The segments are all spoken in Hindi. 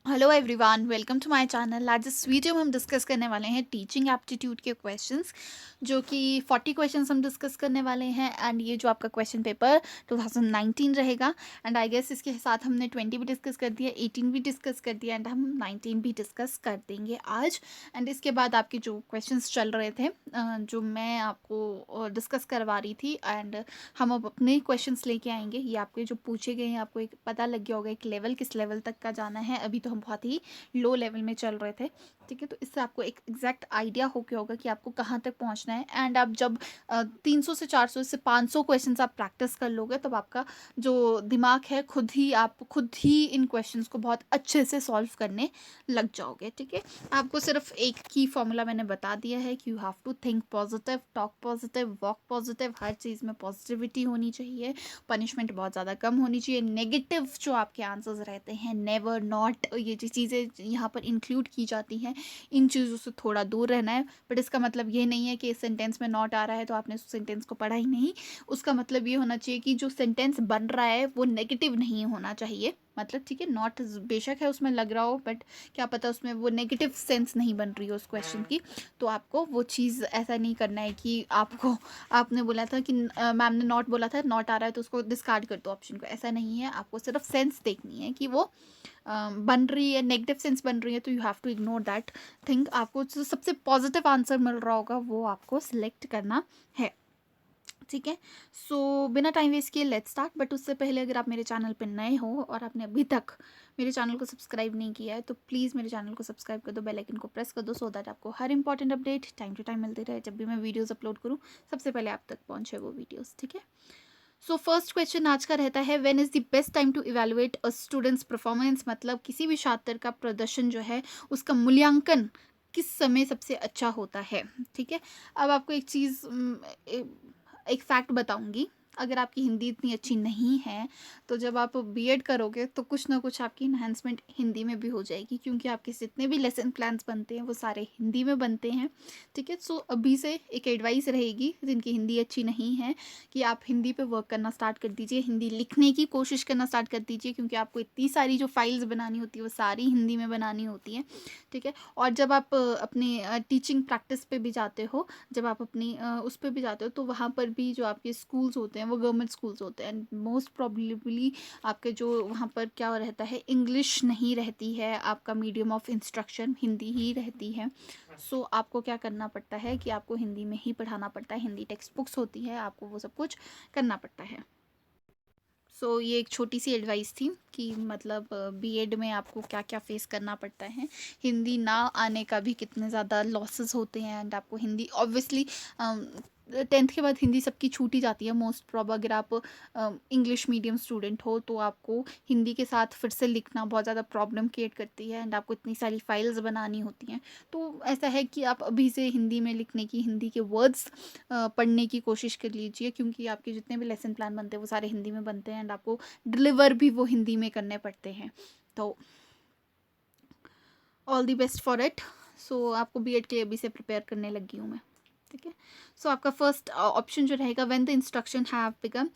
Hello everyone, welcome to my channel. आज इस वीडियो में हम डिस्कस करने वाले हैं टीचिंग एप्टीट्यूड के क्वेश्चंस, जो कि 40 क्वेश्चंस हम डिस्कस करने वाले हैं। एंड ये जो आपका क्वेश्चन पेपर 2019 रहेगा। एंड आई गेस इसके साथ हमने 20 भी डिस्कस कर दिया, 18 भी डिस्कस कर दिया, एंड हम 19 भी डिस्कस कर देंगे आज। एंड इसके बाद आपके जो क्वेश्चंस चल रहे थे, जो मैं आपको डिस्कस करवा रही थी, एंड हम अब अपने क्वेश्चंस लेके आएंगे। ये आपके जो पूछे गए हैं, आपको एक पता लग गया होगा एक लेवल, किस लेवल तक का जाना है। अभी तो हम बहुत ही लो लेवल में चल रहे थे, ठीक है। तो इससे आपको एक एग्जैक्ट आइडिया हो गया होगा कि आपको कहाँ तक पहुँचना है। एंड आप जब 300 से 400 से 500 क्वेश्चन आप प्रैक्टिस कर लोगे, तब आपका जो दिमाग है आप खुद ही इन क्वेश्चंस को बहुत अच्छे से सॉल्व करने लग जाओगे, ठीक है। आपको सिर्फ एक की फॉर्मूला मैंने बता दिया है कि you have to think positive, talk positive, walk positive. हर चीज़ में पॉजिटिविटी होनी चाहिए, पनिशमेंट बहुत ज़्यादा कम होनी चाहिए। नेगेटिव जो आपके आंसर्स रहते हैं, नेवर, नॉट, ये जो चीज़ें यहाँ पर इंक्लूड की जाती हैं, इन चीज़ों से थोड़ा दूर रहना है। बट इसका मतलब ये नहीं है कि इस सेंटेंस में नॉट आ रहा है तो आपने उस सेंटेंस को पढ़ा ही नहीं। उसका मतलब ये होना चाहिए कि जो सेंटेंस बन रहा है वो नेगेटिव नहीं होना चाहिए। मतलब ठीक है, नॉट बेशक है उसमें लग रहा हो, बट क्या पता उसमें वो नेगेटिव सेंस नहीं बन रही हो उस क्वेश्चन की। तो आपको वो चीज़ ऐसा नहीं करना है कि आपने बोला था कि मैम ने नॉट बोला था, नॉट आ रहा है तो उसको डिस्कार्ड कर दो ऑप्शन को। ऐसा नहीं है, आपको सिर्फ सेंस देखनी है कि वो बन रही है, नेगेटिव सेंस बन रही है, तो you have to ignore that thing. आपको जो सबसे पॉजिटिव आंसर मिल रहा होगा वो आपको सिलेक्ट करना है, ठीक है। सो बिना टाइम वेस्ट किए लेट्स स्टार्ट। बट उससे पहले अगर आप मेरे चैनल पर नए हो और आपने अभी तक मेरे चैनल को सब्सक्राइब नहीं किया है, तो प्लीज़ मेरे चैनल को सब्सक्राइब कर दो, बेल आइकन को प्रेस कर दो, सो दैट आपको हर important update time to time मिलती रहे। जब भी मैं वीडियोस अपलोड करूँ, सबसे पहले आप तक पहुँचे वो वीडियोस, ठीक है। सो फर्स्ट क्वेश्चन आज का रहता है, when is the best time to evaluate a students performance. मतलब किसी भी छात्र का प्रदर्शन जो है, उसका मूल्यांकन किस समय सबसे अच्छा होता है, ठीक है। अब आपको एक चीज़ एक फैक्ट बताऊंगी। अगर आपकी हिंदी इतनी अच्छी नहीं है, तो जब आप बीएड करोगे तो कुछ ना कुछ आपकी इन्हांसमेंट हिंदी में भी हो जाएगी, क्योंकि आपके जितने भी लेसन प्लान्स बनते हैं वो सारे हिंदी में बनते हैं, ठीक है। सो अभी से एक एडवाइस रहेगी जिनकी हिंदी अच्छी नहीं है, कि आप हिंदी पे वर्क करना स्टार्ट कर दीजिए, हिंदी लिखने की कोशिश करना स्टार्ट कर दीजिए, क्योंकि आपको इतनी सारी जो फाइल्स बनानी होती है वो सारी हिंदी में बनानी होती हैं, ठीक है। और जब आप अपने टीचिंग प्रैक्टिस पे भी जाते हो, जब आप अपनी उस पर भी जाते हो, तो वहाँ पर भी जो आपके स्कूल्स होते हैं वो गवर्नमेंट स्कूल्स होते हैं। एंड मोस्ट प्रॉब्लली आपके जो वहाँ पर क्या रहता है, इंग्लिश नहीं रहती है, आपका मीडियम ऑफ इंस्ट्रक्शन हिंदी ही रहती है। सो आपको क्या करना पड़ता है कि आपको हिंदी में ही पढ़ाना पड़ता है, हिंदी टेक्स्ट बुक्स होती है, आपको वो सब कुछ करना पड़ता है। ये एक छोटी सी एडवाइस थी कि मतलब बीएड में आपको क्या क्या फेस करना पड़ता है, हिंदी ना आने का भी कितने ज़्यादा लॉसेस होते हैं। एंड आपको हिंदी ऑब्वियसली 10th के बाद हिंदी सबकी छूट ही जाती है मोस्ट प्रॉब। अगर आप इंग्लिश मीडियम स्टूडेंट हो तो आपको हिंदी के साथ फिर से लिखना बहुत ज़्यादा प्रॉब्लम क्रिएट करती है, एंड आपको इतनी सारी फाइल्स बनानी होती हैं। तो ऐसा है कि आप अभी से हिंदी में लिखने की, हिंदी के वर्ड्स पढ़ने की कोशिश कर लीजिए, क्योंकि आपके जितने भी लेसन प्लान बनते हैं वो सारे हिंदी में बनते हैं, एंड आपको डिलीवर भी वो हिंदी में करने पड़ते हैं। तो all the best for it. आपको बीएड के लिए अभी से प्रिपेयर करने लगी हूँ मैं, ठीक है। आपका फर्स्ट ऑप्शन जो रहेगा, when the instruction have become,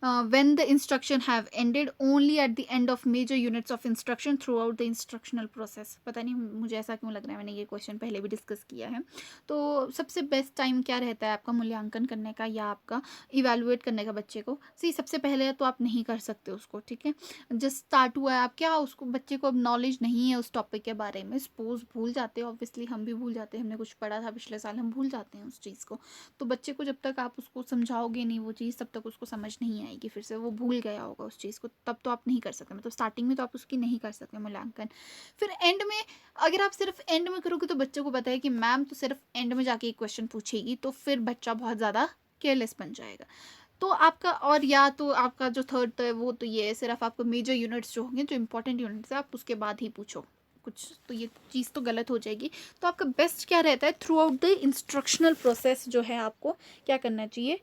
when the instruction have ended only at the end of major units of instruction throughout the instructional process. पता नहीं मुझे ऐसा क्यों लग रहा है, मैंने ये क्वेश्चन पहले भी डिस्कस किया है। तो सबसे बेस्ट टाइम क्या रहता है आपका मूल्यांकन करने का या आपका इवेलुएट करने का बच्चे को? सबसे पहले तो आप नहीं कर सकते उसको, ठीक है। जस्ट स्टार्ट हुआ है, आप क्या उसको, बच्चे को अब नॉलेज नहीं है उस टॉपिक के बारे में, सपोज भूल जाते हैं, ऑब्वियसली हम भी भूल जाते हैं, हमने कुछ पढ़ा था पिछले साल, हम भूल जाते हैं उस चीज़ को। तो बच्चे को जब तक आप उसको समझाओगे नहीं वो चीज़, तब तक उसको समझ नहीं आएगी, फिर से वो भूल गया होगा उस चीज़ को, तब तो आप नहीं कर सकते। मतलब स्टार्टिंग में तो आप उसकी नहीं कर सकते मूल्यांकन। फिर एंड में, अगर आप सिर्फ एंड में करोगे तो बच्चे को पता है कि मैम तो सिर्फ एंड में जाके एक क्वेश्चन पूछेगी, तो फिर बच्चा बहुत ज़्यादा केयरलेस बन जाएगा। तो आपका, और या तो आपका जो थर्ड तो है वो तो ये है, सिर्फ आपको मेजर यूनिट्स जो होंगे, जो इंपॉर्टेंट यूनिट्स है, आप उसके बाद ही पूछो कुछ, तो ये चीज़ तो गलत हो जाएगी। तो आपका बेस्ट क्या रहता है, through out the instructional process जो है आपको क्या करना चाहिए,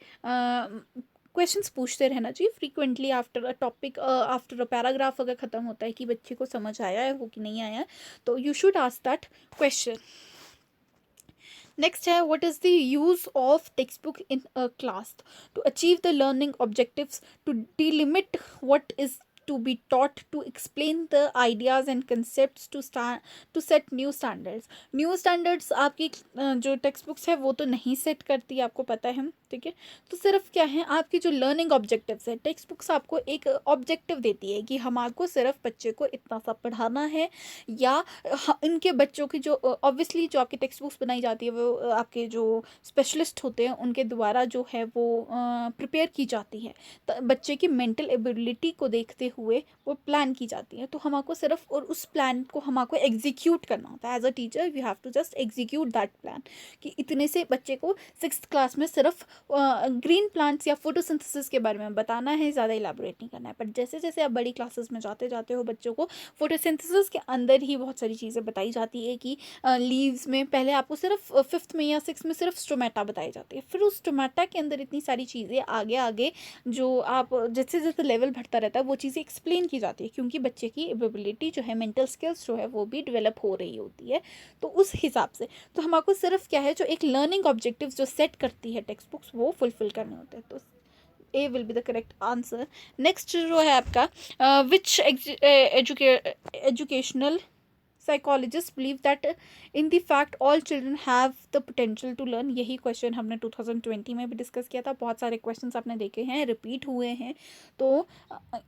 क्वेश्चंस पूछते रहना चाहिए frequently after a topic, after a paragraph अगर ख़त्म होता है कि बच्चे को समझ आया है वो कि नहीं आया है, तो you should ask that question. Next है, what is the use of text book in a class to achieve the learning objectives, to delimit what is to be taught to explain the ideas and concepts to set new standards. New standards आपकी जो टेक्स्ट बुक्स है वो तो नहीं सेट करती, आपको पता है, ठीक है। तो सिर्फ क्या है, आपकी जो लर्निंग ऑब्जेक्टिव्स है, टेक्स्ट बुक्स आपको एक ऑब्जेक्टिव देती है कि हमारे सिर्फ बच्चे को इतना सा पढ़ाना है, या इनके बच्चों की जो ऑब्वियसली जो आपकी टेक्स्ट बुक्स बनाई जाती है वो आपके जो स्पेशलिस्ट होते हैं उनके द्वारा जो है वो प्रिपेयर की जाती है, बच्चे की मेंटल एबिलिटी को देखते हुए वो प्लान की जाती है। तो हमको सिर्फ और उस प्लान को हमको एग्जीक्यूट करना होता है। As a teacher we have to just execute that plan कि इतने से बच्चे को 6th क्लास में सिर्फ ग्रीन प्लांट्स या फोटोसिंथेसिस के बारे में बताना है, ज़्यादा इलाबोरेट नहीं करना है। पर जैसे जैसे आप बड़ी क्लासेस में जाते जाते हो बच्चों को फोटोसिंथेसिस के अंदर ही बहुत सारी चीज़ें बताई जाती है कि लीव्स में पहले आपको सिर्फ 5th में या 6th में सिर्फ स्टोमेटा बताई जाती है, फिर उस स्टोमेटा के अंदर इतनी सारी चीज़ें आगे आगे जो आप जैसे जैसे लेवल बढ़ता रहता है वो चीज़ें एक्सप्लेन की जाती है, क्योंकि बच्चे की एबिलिटी जो है, मेंटल स्किल्स जो है वो भी डेवलप हो रही होती है। तो उस हिसाब से तो हमको सिर्फ क्या है, जो एक लर्निंग ऑब्जेक्टिव्स जो सेट करती है टेक्स्ट बुक्स वो फुलफिल करने होते हैं। तो A will be the correct answer. Next जो है आपका which educational psychologists believe that in the fact all children have the potential to learn। यही क्वेश्चन हमने 2020 में भी डिस्कस किया था, बहुत सारे क्वेश्चंस आपने देखे हैं, रिपीट हुए हैं। तो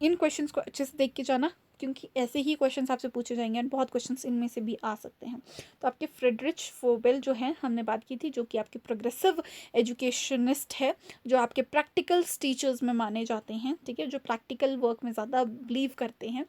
इन क्वेश्चंस को अच्छे से देख के जाना, क्योंकि ऐसे ही क्वेश्चंस आपसे पूछे जाएंगे और बहुत क्वेश्चंस इनमें से भी आ सकते हैं। तो आपके फ्रेडरिच फोबेल जो है हमने बात की थी, जो कि आपके प्रोग्रेसिव एजुकेशनिस्ट है, जो आपके प्रैक्टिकल्स टीचर्स में माने जाते हैं, ठीक है, जो प्रैक्टिकल वर्क में ज़्यादा बिलीव करते हैं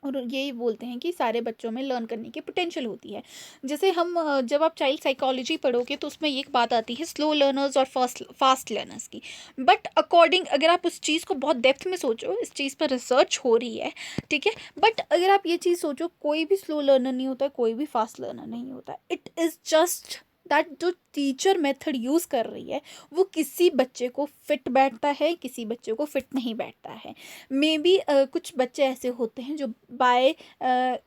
और यही बोलते हैं कि सारे बच्चों में लर्न करने की पोटेंशियल होती है। जैसे हम जब आप चाइल्ड साइकोलॉजी पढ़ोगे तो उसमें एक बात आती है स्लो लर्नर्स और फास्ट लर्नर्स की। बट अकॉर्डिंग अगर आप उस चीज़ को बहुत डेप्थ में सोचो, इस चीज़ पर रिसर्च हो रही है, ठीक है, बट अगर आप ये चीज़ सोचो, कोई भी स्लो लर्नर नहीं होता, कोई भी फास्ट लर्नर नहीं होता। इट इज़ जस्ट दैट जो टीचर मेथड यूज़ कर रही है वो किसी बच्चे को फिट बैठता है, किसी बच्चे को फिट नहीं बैठता है। मे बी कुछ बच्चे ऐसे होते हैं जो बाय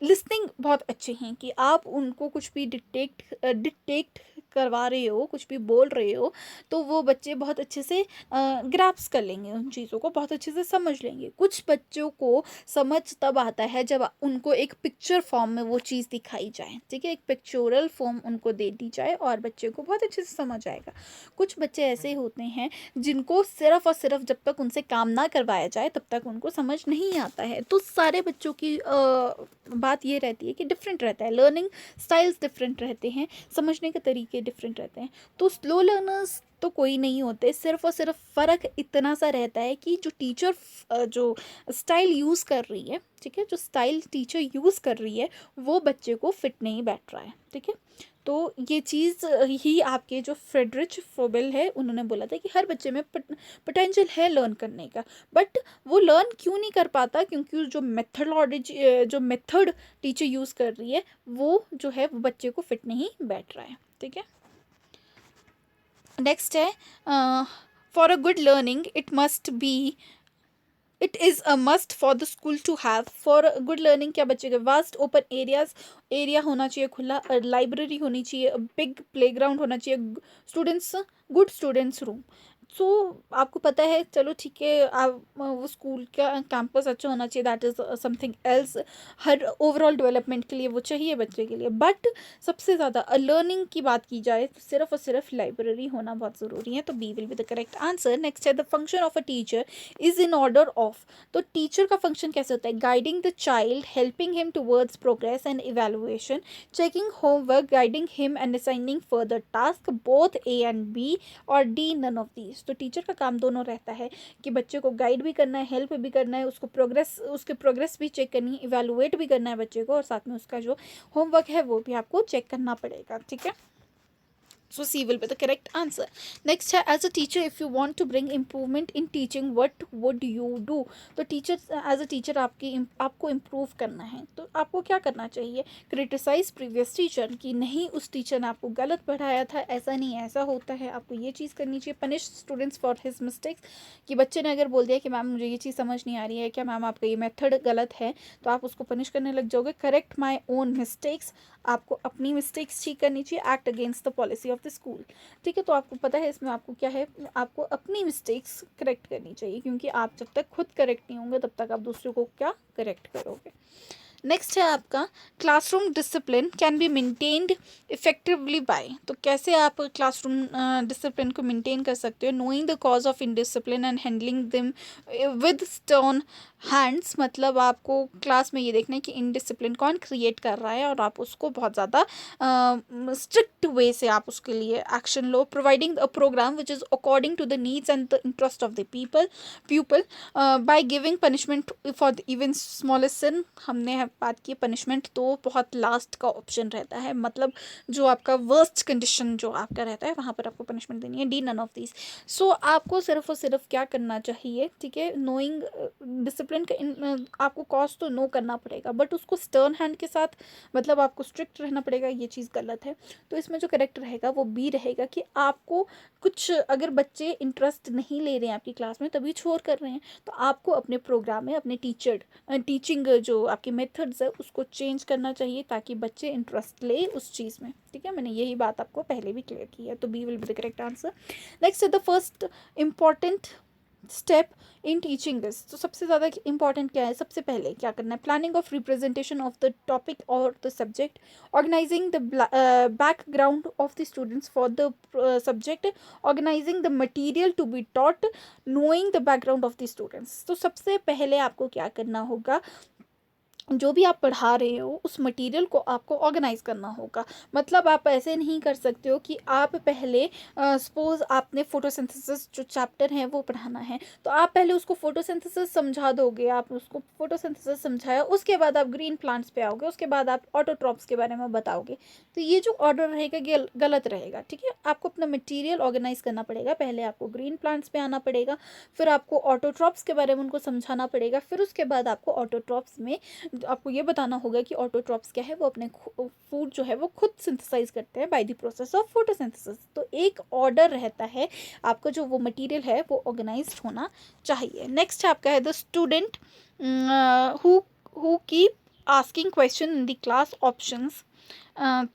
लिसनिंग बहुत अच्छे हैं, कि आप उनको कुछ भी डिक्टेट करवा रहे हो, कुछ भी बोल रहे हो, तो वो बच्चे बहुत अच्छे से ग्रैप्स कर लेंगे, उन चीज़ों को बहुत अच्छे से समझ लेंगे। कुछ बच्चों को समझ तब आता है जब उनको एक पिक्चर फॉर्म में वो चीज़ दिखाई जाए, ठीक है, एक पिक्चोरल फॉर्म उनको दे दी जाए और बच्चे को बहुत अच्छे से समझ आएगा। कुछ बच्चे ऐसे होते हैं जिनको सिर्फ और सिर्फ जब तक उनसे काम ना करवाया जाए तब तक उनको समझ नहीं आता है। तो सारे बच्चों की बात ये रहती है कि डिफरेंट रहता है, लर्निंग स्टाइल्स डिफरेंट रहते हैं, समझने के तरीके डिफरेंट रहते हैं। तो स्लो लर्नर्स तो कोई नहीं होते, सिर्फ और सिर्फ फ़र्क इतना सा रहता है कि जो टीचर जो स्टाइल यूज़ कर रही है, ठीक है, जो स्टाइल टीचर यूज़ कर रही है वो बच्चे को फिट नहीं बैठ रहा है, ठीक है। तो ये चीज़ ही आपके जो फ्रेडरिच फोबेल है उन्होंने बोला था कि हर बच्चे में पोटेंशियल है लर्न करने का, बट वो लर्न क्यों नहीं कर पाता, क्योंकि जो मेथड टीचर यूज़ कर रही है वो जो है वो बच्चे को फिट नहीं बैठ रहा है, ठीक है। नेक्स्ट है for a good learning it is a must for the school to have. For good learning क्या बच्चे के वास्ट ओपन एरिया होना चाहिए, खुला लाइब्रेरी होनी चाहिए, बिग प्लेग्राउंड होना चाहिए, गुड स्टूडेंट्स रूम। सो आपको पता है, चलो ठीक है, आप वो स्कूल का कैंपस अच्छा होना चाहिए, that is something else, her overall development के लिए वो चाहिए बच्चे के लिए। बट सबसे ज़्यादा लर्निंग की बात की जाए तो सिर्फ और सिर्फ लाइब्रेरी होना बहुत ज़रूरी है। तो B will be the correct answer. Next है the function of a teacher is in order of. तो टीचर का फंक्शन कैसे होता है, guiding the child, helping him towards progress and evaluation, checking homework, guiding him and assigning further task, both A and B और डी नन ऑफ दीज। तो टीचर का काम दोनों रहता है कि बच्चे को गाइड भी करना है, हेल्प भी करना है, उसके प्रोग्रेस भी चेक करनी है, इवेलुएट भी करना है बच्चे को, और साथ में उसका जो होमवर्क है वो भी आपको चेक करना पड़ेगा, ठीक है। So C will be the correct answer. Next है as a teacher if you want to bring improvement in teaching what would you do। तो टीचर एज अ टीचर आपको इम्प्रूव करना है तो आपको क्या करना चाहिए, क्रिटिसाइज प्रीवियस टीचर कि नहीं उस टीचर ने आपको गलत पढ़ाया था, ऐसा नहीं ऐसा होता है, आपको ये चीज़ करनी चाहिए। Punish students for his mistakes, कि बच्चे ने अगर बोल दिया कि मैम मुझे ये चीज़ समझ नहीं आ रही है, क्या मैम आपका ये मेथड गलत है, तो आप उसको पनिश करने लग जाओगे। करेक्ट माई ओन मिस्टेक्स, आपको अपनी मिस्टेक्स ठीक करनी चाहिए। Act against the policy of of the school. ठीक है, तो आपको पता है इसमें आपको क्या है, आपको अपनी मिस्टेक्स करेक्ट करनी चाहिए, क्योंकि आप जब तक खुद करेक्ट नहीं होंगे तब तक आप दूसरों को क्या करेक्ट करोगे। नेक्स्ट है आपका classroom discipline can be maintained effectively by. तो कैसे आप क्लासरूम डिसिप्लिन को मेंटेन कर सकते हो, knowing the cause of indiscipline and handling them with stern hands. मतलब आपको क्लास में ये देखना है कि इनडिसिप्लिन कौन क्रिएट कर रहा है और आप उसको बहुत ज़्यादा स्ट्रिक्ट वे से आप उसके लिए एक्शन लो। Providing a program which is according to the needs and the interest of the people by giving punishment for the even smallest sin. हमने बात की पनिशमेंट तो बहुत लास्ट का ऑप्शन रहता है, मतलब जो आपका वर्स्ट कंडीशन जो आपका रहता है वहाँ पर आपको पनिशमेंट देनी है, डी नन ऑफ दिस। सो आपको सिर्फ और सिर्फ क्या करना चाहिए, ठीक है, नोइंग डिसिप्लिन का आपको कॉज तो नो करना पड़ेगा, बट उसको स्टर्न हैंड के साथ, मतलब आपको स्ट्रिक्ट रहना पड़ेगा, ये चीज़ गलत है। तो इसमें जो करेक्ट रहेगा वो बी रहेगा कि आपको कुछ, अगर बच्चे इंटरेस्ट नहीं ले रहे हैं आपकी क्लास में, तभी छोड़ कर रहे हैं, तो आपको अपने प्रोग्राम में अपने टीचिंग जो आपकी मेथड्स है उसको चेंज करना चाहिए, ताकि बच्चे इंटरेस्ट ले उस चीज़ में। ठीक है, मैंने यही बात आपको पहले भी क्लियर की है, तो B will be the correct answer. Next है the first important step in teaching this. तो सबसे ज़्यादा इंपॉर्टेंट क्या है, सबसे पहले क्या करना है, planning of representation of the topic और the subject, organizing the background of the students for the subject, organizing the material to be taught, knowing the background of the students. तो सबसे पहले आपको क्या करना होगा, जो भी आप पढ़ा रहे हो उस मटेरियल को आपको ऑर्गेनाइज करना होगा। मतलब आप ऐसे नहीं कर सकते हो कि आप पहले सपोज आपने फोटोसिंथेसिस जो चैप्टर है वो पढ़ाना है, तो आप पहले उसको फोटोसिंथेसिस समझा दोगे, आप उसको फोटोसिंथेसिस समझाया, उसके बाद आप ग्रीन प्लांट्स पे आओगे, उसके बाद आप ऑटोट्रॉप्स के बारे में बताओगे। तो ये जो ऑर्डर रहेगा ये गलत रहेगा। ठीक है, आपको अपना मटीरियल ऑर्गेनाइज करना पड़ेगा, पहले आपको ग्रीन प्लांट्स पे आना पड़ेगा, फिर आपको ऑटोट्रॉप्स के बारे में उनको समझाना पड़ेगा, फिर उसके बाद आपको ऑटोट्रॉप्स में आपको ये बताना होगा कि ऑटोट्रॉप्स क्या है, वो अपने फूड जो है वो खुद सिंथेसाइज करते हैं by the process of photosynthesis. तो एक ऑर्डर रहता है, आपका जो वो मटेरियल है वो ऑर्गेनाइज्ड होना चाहिए। नेक्स्ट आपका है the student who keep asking question in the class options.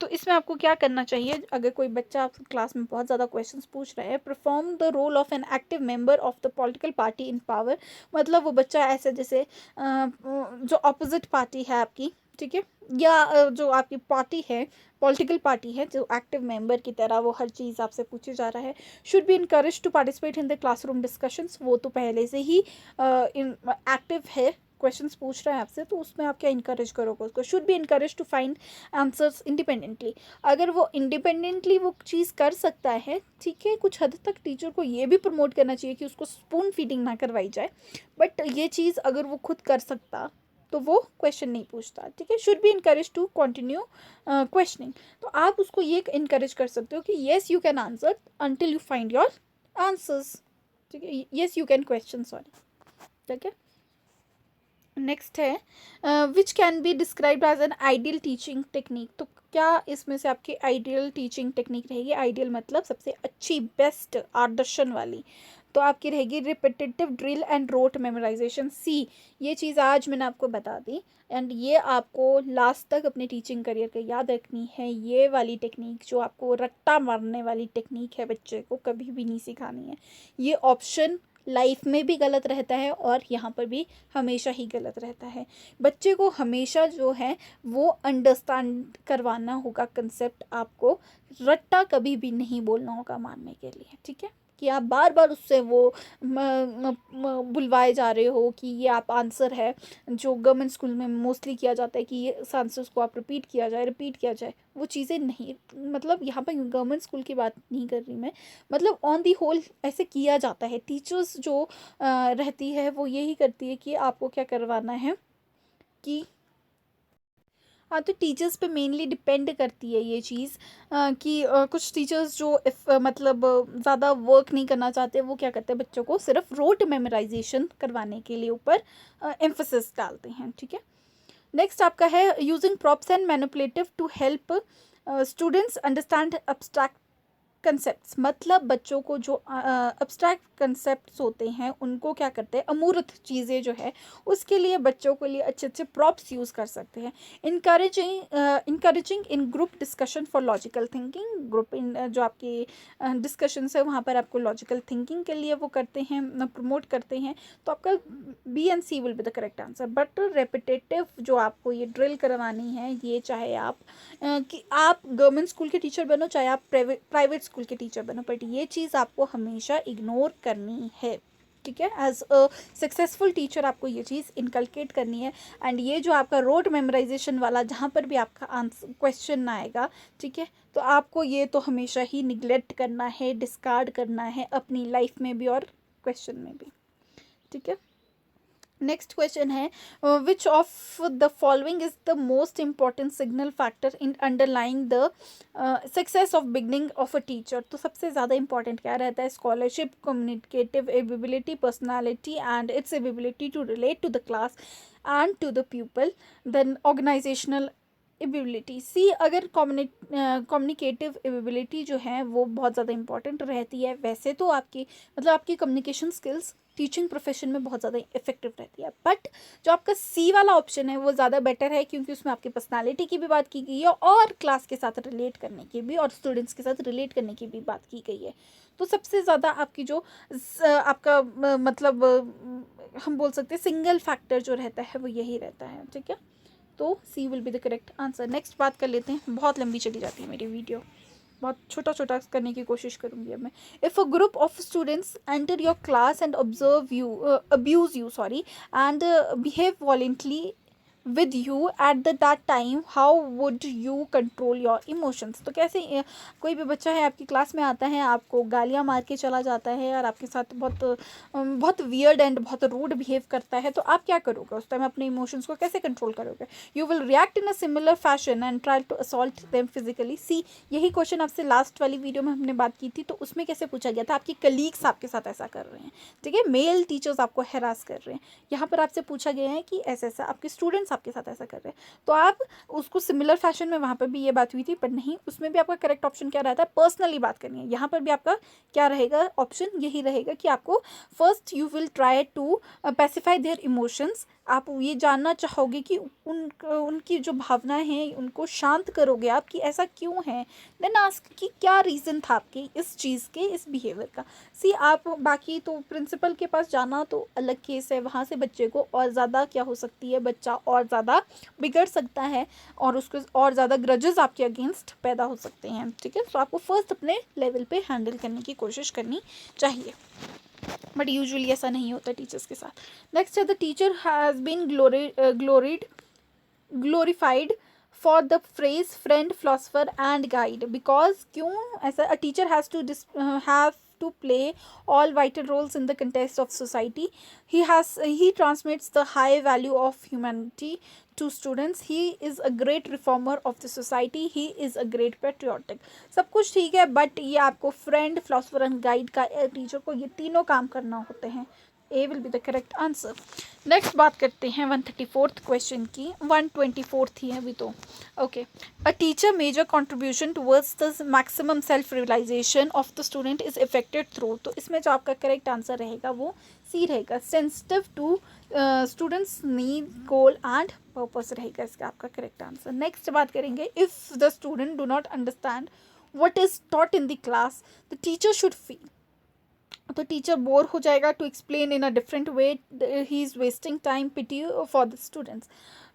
तो इसमें आपको क्या करना चाहिए, अगर कोई बच्चा आपकी क्लास में बहुत ज़्यादा क्वेश्चंस पूछ रहा है, perform the role of an active member of the political party in power. मतलब वो बच्चा ऐसे जैसे जो अपोजिट पार्टी है आपकी, ठीक है, या जो आपकी पार्टी है, पॉलिटिकल पार्टी है, जो एक्टिव मेंबर की तरह वो हर चीज़ आपसे पूछे जा रहा है। Should be encourage to participate in the classroom discussions. वो तो पहले से ही एक्टिव है, क्वेश्चंस पूछ रहा है आपसे, तो उसमें आप क्या इनकरेज करोगे उसको। Should be encourage to find answers independently. अगर वो इंडिपेंडेंटली वो चीज़ कर सकता है, ठीक है, कुछ हद तक टीचर को ये भी प्रमोट करना चाहिए कि उसको स्पून फीडिंग ना करवाई जाए, बट ये चीज़ अगर वो खुद कर सकता तो वो क्वेश्चन नहीं पूछता। ठीक है, should be encourage to continue questioning. तो आप उसको ये इनकरेज कर सकते हो कि yes you can answer until you find your answers. ठीक है, yes you can question, sorry. ठीक है, नेक्स्ट है which can be described as an ideal teaching technique. तो क्या इसमें से आपकी आइडियल टीचिंग टेक्निक रहेगी, आइडियल मतलब सबसे अच्छी, बेस्ट, आदर्शन वाली, तो आपकी रहेगी repetitive drill and wrote memorization. C, ये चीज़ आज मैंने आपको बता दी, एंड ये आपको लास्ट तक अपने टीचिंग करियर का याद रखनी है। ये वाली टेक्निक जो आपको रट्टा मारने वाली टेक्निक है, बच्चे को कभी भी नहीं सिखानी है। ये ऑप्शन लाइफ में भी गलत रहता है और यहाँ पर भी हमेशा ही गलत रहता है। बच्चे को हमेशा जो है वो अंडरस्टैंड करवाना होगा कंसेप्ट, आपको रट्टा कभी भी नहीं बोलना होगा मानने के लिए। ठीक है, कि आप बार बार उससे वो बुलवाए जा रहे हो कि ये आप आंसर है, जो गवर्नमेंट स्कूल में मोस्टली किया जाता है कि ये इस आंसर्स को आप रिपीट किया जाए, वो चीज़ें नहीं, मतलब यहाँ पर गवर्नमेंट स्कूल की बात नहीं कर रही मैं, मतलब ऑन दी होल ऐसे किया जाता है। टीचर्स जो रहती है वो यही करती है कि आपको क्या करवाना है कि, हाँ, तो टीचर्स पे मेनली डिपेंड करती है ये चीज़ कि कुछ टीचर्स जो मतलब ज़्यादा वर्क नहीं करना चाहते, वो क्या करते हैं, बच्चों को सिर्फ रोट मेमोराइजेशन करवाने के लिए ऊपर एम्फोसिस डालते हैं। ठीक है, नेक्स्ट आपका है using props and manipulative to help students understand abstract concepts, मतलब बच्चों को जो अब्स्ट्रैक्ट कंसेप्ट्स होते हैं उनको क्या करते हैं, अमूर्त चीज़ें जो है उसके लिए बच्चों के लिए अच्छे अच्छे प्रॉप्स यूज़ कर सकते हैं। Encouraging in group discussion for logical thinking, group in जो आपकी डिस्कशंस है वहाँ पर आपको लॉजिकल थिंकिंग के लिए वो करते हैं, प्रमोट करते हैं। तो आपका B and C will be the correct answer. But repetitive जो आपको ये ड्रिल करवानी है, ये चाहे आप कि आप गवर्नमेंट स्कूल के टीचर बनो चाहे आप प्राइवेट स्कूल के टीचर बनो, बट ये चीज़ आपको हमेशा इग्नोर करनी है, ठीक है। एज अ सक्सेसफुल टीचर आपको ये चीज़ इनकलकेट करनी है। एंड ये जो आपका रोड मेमोराइजेशन वाला जहाँ पर भी आपका आंसर क्वेश्चन आएगा, ठीक है, तो आपको ये तो हमेशा ही निगलेक्ट करना है, डिस्कार्ड करना है अपनी लाइफ में भी और क्वेश्चन में भी, ठीक है। नेक्स्ट क्वेश्चन है, which of the following is the most important signal factor in underlying the success of beginning of a teacher. तो सबसे ज़्यादा इंपॉर्टेंट क्या रहता है, scholarship, communicative ability, personality and its ability to relate to the class and to the people, then organizational ability. C, अगर कम्युनिकेटिव एबिलिटी जो है वो बहुत ज़्यादा इंपॉर्टेंट रहती है। वैसे तो आपकी मतलब आपकी कम्युनिकेशन स्किल्स टीचिंग प्रोफेशन में बहुत ज़्यादा इफेक्टिव रहती है, बट जो आपका सी वाला ऑप्शन है वो ज़्यादा बेटर है, क्योंकि उसमें आपकी पर्सनालिटी की भी बात की गई है और क्लास के साथ रिलेट करने की भी और स्टूडेंट्स के साथ रिलेट करने की भी बात की गई है। तो सबसे ज़्यादा आपकी जो आपका मतलब हम बोल सकते हैं सिंगल फैक्टर जो रहता है वो यही रहता है, ठीक है। तो C will be the correct answer. Next बात कर लेते हैं, बहुत लंबी चली जाती है मेरी वीडियो, बहुत छोटा छोटा करने की कोशिश करूँगी अब मैं। If a group of students enter your class and abuse you and behave voluntarily with you at that time, how would you control your emotions. तो कैसे कोई भी बच्चा है आपकी क्लास में आता है, आपको गालियाँ मार के चला जाता है और आपके साथ बहुत वियर्ड एंड बहुत रूड बिहेव करता है, तो आप क्या करोगे उस टाइम, अपने इमोशंस को कैसे कंट्रोल करोगे। You will react in a similar fashion and try to assault them physically. C, यही क्वेश्चन आपसे लास्ट वाली वीडियो में हमने बात की थी, तो उसमें कैसे पूछा गया था, आपकी कलीग्स आपके साथ ऐसा कर रहे हैं, ठीक है, मेल टीचर्स आपको हैरास कर रहे हैं। यहाँ पर आपसे पूछा गया है कि ऐसा ऐसा आपके स्टूडेंट्स आपके साथ ऐसा कर रहे हैं, तो आप उसको सिमिलर फैशन में, वहाँ पर भी ये बात हुई थी, पर नहीं, उसमें भी आपका करेक्ट ऑप्शन क्या रहता है, पर्सनली बात करनी है। यहाँ पर भी आपका क्या रहेगा, ऑप्शन यही रहेगा कि आपको first you will try to pacify their emotions. आप ये जानना चाहोगे कि उनकी जो भावनाएं हैं उनको शांत करोगे आप कि ऐसा क्यों है। देन आस्क कि क्या रीज़न था आपके इस चीज़ के, इस बिहेवियर का। सी, आप बाकी तो प्रिंसिपल के पास जाना तो अलग केस है, वहाँ से बच्चे को और ज़्यादा क्या हो सकती है, बच्चा और ज़्यादा बिगड़ सकता है और उसको और ज़्यादा ग्रजेस आपके अगेंस्ट पैदा हो सकते हैं, ठीक है। तो आपको फर्स्ट अपने लेवल पे हैंडल करने की कोशिश करनी चाहिए, बट यूजुअली ऐसा नहीं होता टीचर्स के साथ। नेक्स्ट है, the teacher has been glorified for the phrase friend, philosopher and guide, because क्यों ऐसा, a teacher has to have to play all vital roles in the context of society. He transmits the high value of humanity to students. He is a great reformer of the society. He is a great patriotic. सब कुछ ठीक है, बट ये आपको फ्रेंड, फिलोसफर एंड गाइड का टीचर को ये तीनों काम करना होते हैं। A will be the correct answer. Next बात करते हैं 134th क्वेश्चन की, 124th ही है अभी तो, okay. A teacher major contribution towards the maximum self realisation of the student is effected through. तो इसमें जो आपका करेक्ट आंसर रहेगा वो सी रहेगा, sensitive to students need, goal and purpose रहेगा इसका आपका करेक्ट आंसर। नेक्स्ट बात करेंगे, if the student do not understand what is taught in the class, the teacher should feel, तो टीचर बोर हो जाएगा to explain in a different way, he is wasting time, pity for the students.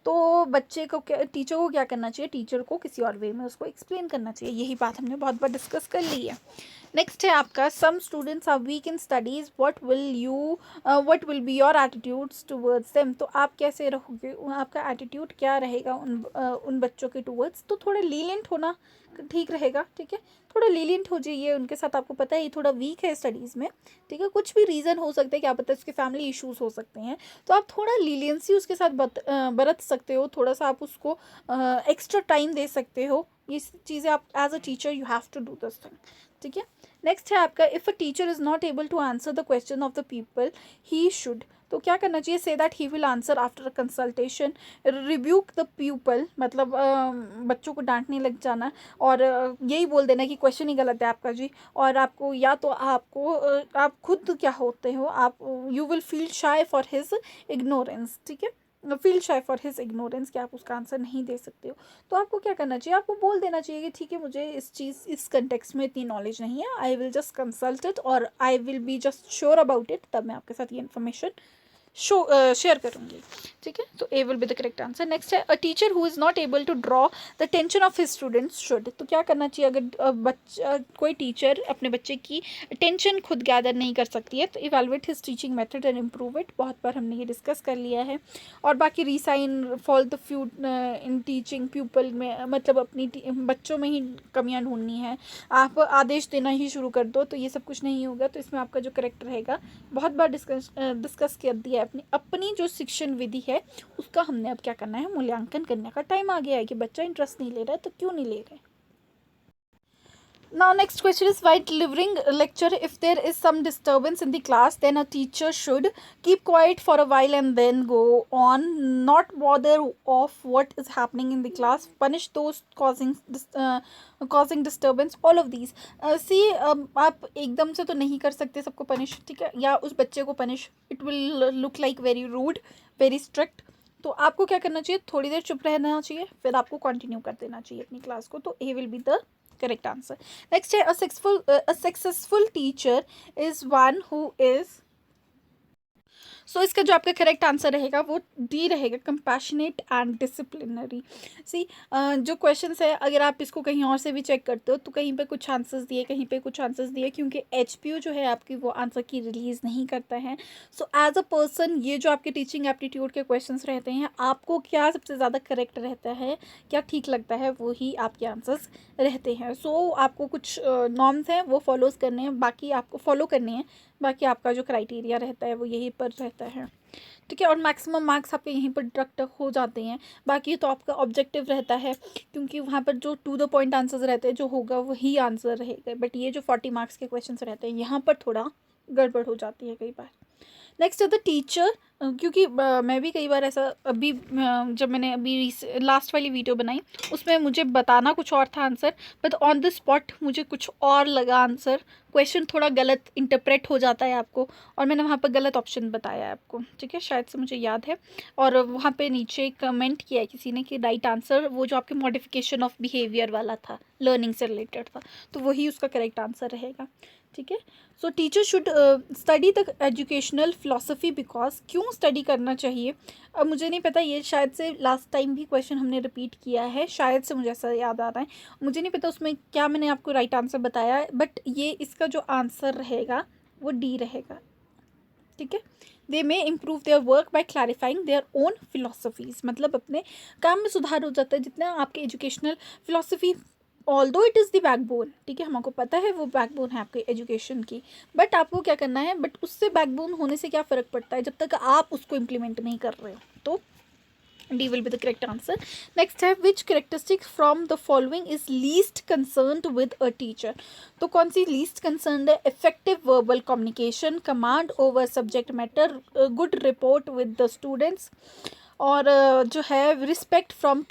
तो बच्चे को क्या, टीचर को क्या करना चाहिए, टीचर को किसी और वे में उसको एक्सप्लेन करना चाहिए। यही बात हमने बहुत बार डिस्कस कर ली है। नेक्स्ट है आपका, some students are weak in studies, what will be your attitudes towards them. तो आप कैसे रहोगे, आपका एटीट्यूड क्या रहेगा उन बच्चों के टूवर्ड्स। तो थोड़ा लीलेंट होना ठीक रहेगा, ठीक है, थोड़ा लीलेंट हो जाइए उनके साथ। आपको पता है ये थोड़ा वीक है स्टडीज़ में, ठीक है, कुछ भी रीज़न हो सकता है, क्या पता है उसके फैमिली इश्यूज़ हो सकते हैं, तो आप थोड़ा लीलियंसी उसके साथ बरत सकते हो, थोड़ा सा आप उसको एक्स्ट्रा टाइम दे सकते हो। ये चीज़ें आप as a teacher you have to do this thing, ठीक है। नेक्स्ट है आपका, if a teacher is not able to answer the question of the people he should, तो क्या करना चाहिए, say that he will answer after consultation, rebuke the pupil, मतलब बच्चों को डांटने लग जाना और यही बोल देना कि क्वेश्चन ही गलत है आपका जी, और आपको या तो आपको आप खुद क्या होते हो, आप you will feel shy for his ignorance, ठीक है, feel shy for his ignorance, कि आप उसका आंसर नहीं दे सकते हो। तो आपको क्या करना चाहिए, आपको बोल देना चाहिए कि ठीक है, मुझे इस कंटेक्स्ट में इतनी नॉलेज नहीं है, I will just consult it और I will be just sure about it, तब मैं आपके साथ ये इन्फॉर्मेशन शेयर करूँगी, ठीक है। तो A will be the correct answer. Next है, a teacher who is not able to draw the tension of his students should. तो क्या करना चाहिए, अगर बच्चा कोई टीचर अपने बच्चे की टेंशन खुद गैदर नहीं कर सकती है, तो evaluate his teaching method and improve it. बहुत बार हमने ये डिस्कस कर लिया है। और बाकी resign fall the few in teaching pupil में, मतलब अपनी बच्चों में ही कमियां ढूंढनी है, आप आदेश देना ही शुरू कर दो तो ये सब कुछ नहीं होगा। तो इसमें आपका जो करेक्ट रहेगा, बहुत बार डिस्कस कर दिया है, अपनी जो शिक्षण विधि है उसका हमने अब क्या करना है, मूल्यांकन करने का टाइम आ गया है कि बच्चा इंटरेस्ट नहीं ले रहा है तो क्यों नहीं ले रहे। Now next question is, while delivering a lecture, if there is some disturbance in the class, then a teacher should keep quiet for a while and then go on, not bother of what is happening in the class, punish those causing disturbance, all of these। see, आप एकदम से तो नहीं कर सकते सबको पनिश, ठीक है, या उस बच्चे को punish, it will look like very rude, very strict. तो आपको क्या करना चाहिए, थोड़ी देर चुप रहना चाहिए, फिर आपको कंटिन्यू कर देना चाहिए अपनी क्लास को। तो A will be the correct answer. Next है, a successful teacher is one who is, so इसका जो आपका करेक्ट आंसर रहेगा वो डी रहेगा, कंपैशनेट एंड डिसिप्लिनरी। सी, जो क्वेश्चन है, अगर आप इसको कहीं और से भी चेक करते हो तो कहीं पे कुछ आंसर्स दिए, कहीं पे कुछ आंसर्स दिए, क्योंकि HPU जो है आपकी वो आंसर की रिलीज़ नहीं करता है। सो एज अ पर्सन, ये जो आपके टीचिंग एप्टीट्यूड के क्वेश्चन रहते हैं, आपको क्या सबसे ज़्यादा करेक्ट रहता है, क्या ठीक लगता है, वो ही आपके आंसर्स रहते हैं। सो आपको कुछ नॉर्म्स हैं वो फॉलोज करने हैं, बाकी आपको फॉलो करने हैं, बाकी आपका जो क्राइटेरिया रहता है वो यहीं पर रहता है, ठीक है। और मैक्सिमम मार्क्स आपके यहीं पर डिडक्ट हो जाते हैं। बाकी तो आपका ऑब्जेक्टिव रहता है, क्योंकि वहाँ पर जो टू द पॉइंट आंसर्स रहते हैं, जो होगा वही आंसर रहेगा। बट ये जो 40 मार्क्स के क्वेश्चन रहते हैं, यहाँ पर थोड़ा गड़बड़ हो जाती है कई बार। नेक्स्ट है द टीचर, क्योंकि मैं भी कई बार ऐसा, अभी जब मैंने अभी लास्ट वाली वीडियो बनाई उसमें मुझे बताना कुछ और था answer, but on the spot मुझे कुछ और लगा आंसर, क्वेश्चन थोड़ा गलत इंटरप्रेट हो जाता है आपको, और मैंने वहाँ पर गलत ऑप्शन बताया है आपको, ठीक है, शायद से मुझे याद है। और वहाँ पे नीचे कमेंट किया है किसी ने कि राइट आंसर वो जो आपके मॉडिफिकेशन ऑफ बिहेवियर वाला था, लर्निंग से रिलेटेड था, तो वही उसका करेक्ट आंसर रहेगा, ठीक है। सो teacher should study the educational philosophy, because क्यों स्टडी करना चाहिए, अब मुझे नहीं पता, ये शायद से लास्ट टाइम भी क्वेश्चन हमने रिपीट किया है, शायद से मुझे ऐसा याद आ रहा है, मुझे नहीं पता उसमें क्या मैंने आपको राइट आंसर बताया है, बट ये इसका जो आंसर रहेगा वो डी रहेगा, ठीक है। They may improve their work by clarifying their own philosophies, मतलब अपने काम में सुधार हो जाता है जितना आपके educational philosophy, although it is the backbone, ठीक है, हमको पता है वो बैकबोन है आपके एजुकेशन की, बट आपको क्या करना है, बट उससे बैकबोन होने से क्या फ़र्क पड़ता है जब तक आप उसको इम्प्लीमेंट नहीं कर रहे हो। तो D will be the correct answer. Next है, which characteristic from the following is least concerned with a teacher. तो कौन सी लीस्ट कंसर्न्ड है, effective verbal communication, command over subject matter, good report with the students, और जो है respect from